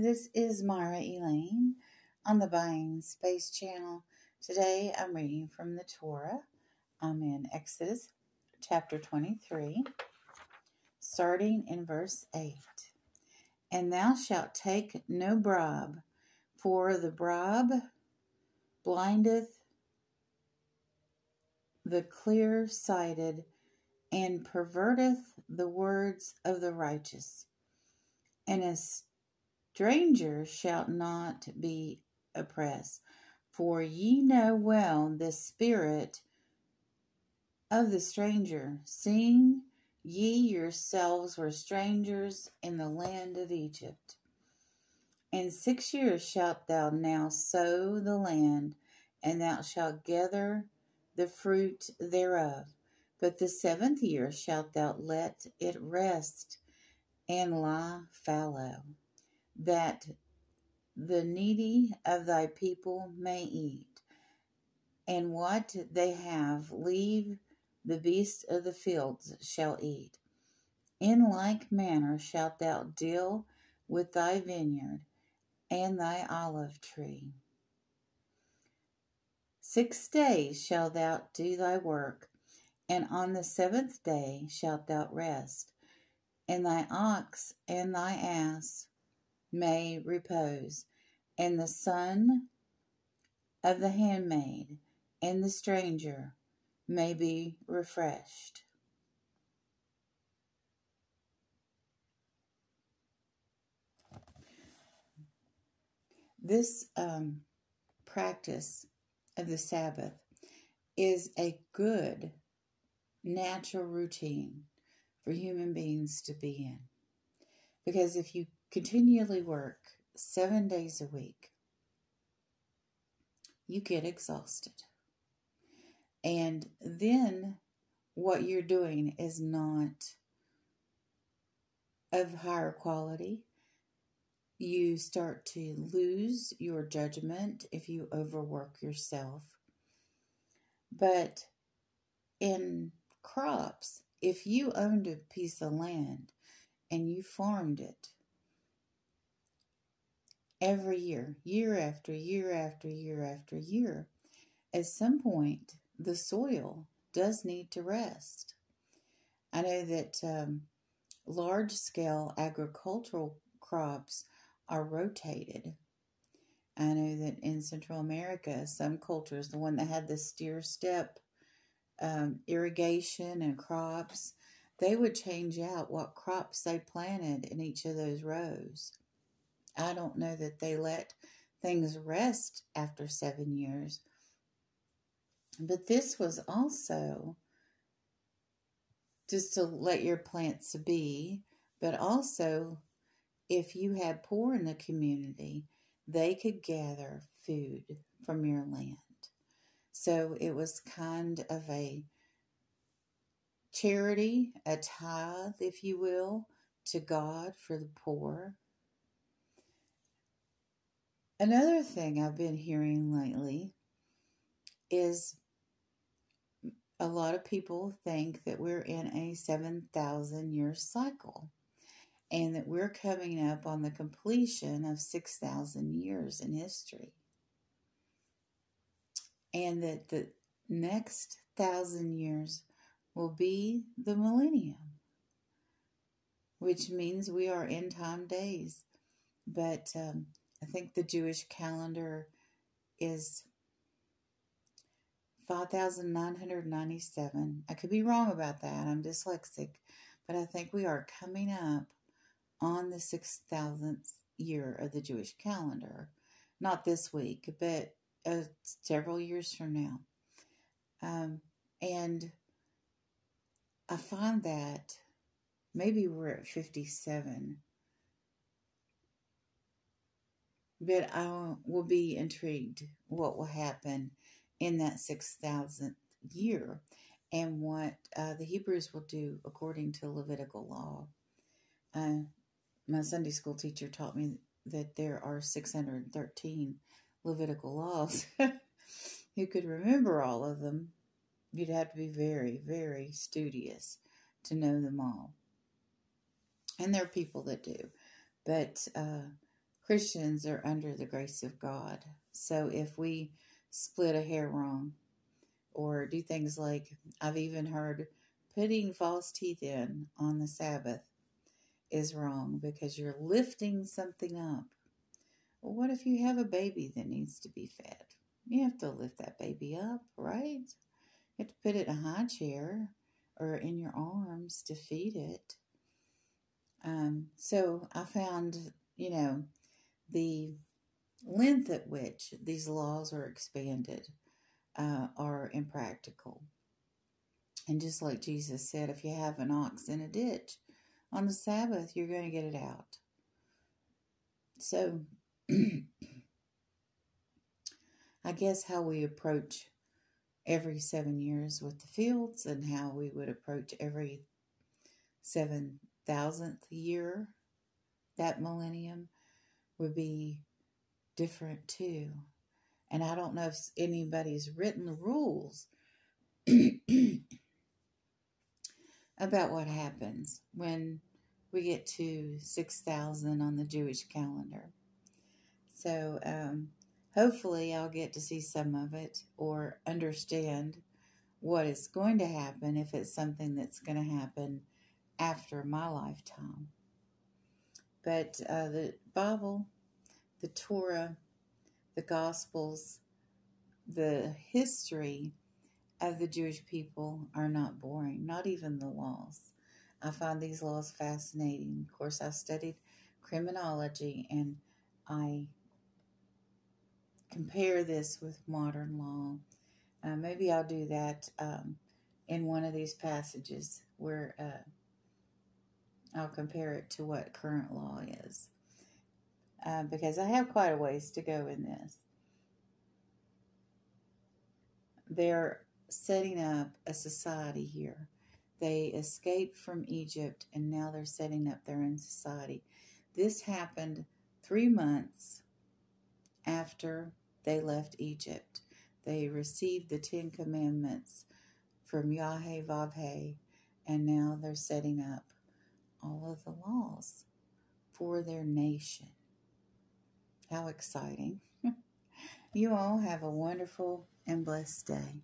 This is Myra Elaine on the Buying Space channel. Today I'm reading from the Torah. I'm in Exodus chapter 23, starting in verse 8. And thou shalt take no bribe, for the bribe blindeth the clear-sighted, and perverteth the words of the righteous. And a stranger shalt not be oppressed, for ye know well the spirit of the stranger, seeing ye yourselves were strangers in the land of Egypt. And 6 years shalt thou now sow the land, and thou shalt gather the fruit thereof. But the 7th year shalt thou let it rest and lie fallow, that the needy of thy people may eat, and what they have leave the beasts of the fields shall eat. In like manner shalt thou deal with thy vineyard and thy olive tree. 6 days shalt thou do thy work, and on the 7th day shalt thou rest, and thy ox and thy ass may repose, and the son of the handmaid and the stranger may be refreshed. This practice of the Sabbath is a good natural routine for human beings to be in. Because if you continually work 7 days a week, you get exhausted. And then what you're doing is not of higher quality. You start to lose your judgment if you overwork yourself. But in crops, if you owned a piece of land and you farmed it every year, year after year after year after year, at some point the soil does need to rest. I know that large-scale agricultural crops are rotated. I know that in Central America, some cultures, the one that had the steer-step irrigation and crops, they would change out what crops they planted in each of those rows. I don't know that they let things rest after 7 years. But this was also just to let your plants be, but also if you had poor in the community, they could gather food from your land. So it was kind of a charity, a tithe, if you will, to God for the poor. Another thing I've been hearing lately is a lot of people think that we're in a 7,000-year cycle and that we're coming up on the completion of 6,000 years in history. And that the next 1,000 years will be the millennium, which means we are in time days. But I think the Jewish calendar is 5,997. I could be wrong about that. I'm dyslexic. But I think we are coming up on the 6,000th year of the Jewish calendar. Not this week, but several years from now. And I find that maybe we're at 57. But I will be intrigued what will happen in that 6,000th year and what the Hebrews will do according to Levitical law. My Sunday school teacher taught me that there are 613 Levitical laws. You could remember all of them. You'd have to be very, very studious to know them all. And there are people that do. But Christians are under the grace of God. So if we split a hair wrong or do things like, I've even heard putting false teeth in on the Sabbath is wrong because you're lifting something up. Well, what if you have a baby that needs to be fed? You have to lift that baby up, right? You have to put it in a high chair or in your arms to feed it. So I found, the length at which these laws are expanded are impractical. And just like Jesus said, if you have an ox in a ditch on the Sabbath, you're going to get it out. So I guess how we approach every 7 years with the fields and how we would approach every 7,000th year, that millennium, would be different too. And I don't know if anybody's written the rules about what happens when we get to 6,000 on the Jewish calendar. So hopefully I'll get to see some of it or understand what is going to happen if it's something that's going to happen after my lifetime. But the Bible, the Torah, the Gospels, the history of the Jewish people are not boring, not even the laws. I find these laws fascinating. Of course, I studied criminology, and I compare this with modern law. Maybe I'll do that in one of these passages where I'll compare it to what current law is. Because I have quite a ways to go in this. They're setting up a society here. They escaped from Egypt, and now they're setting up their own society. This happened 3 months after they left Egypt. They received the 10 Commandments from Yahweh Vavhe, and now they're setting up all of the laws for their nation. How exciting. You all have a wonderful and blessed day.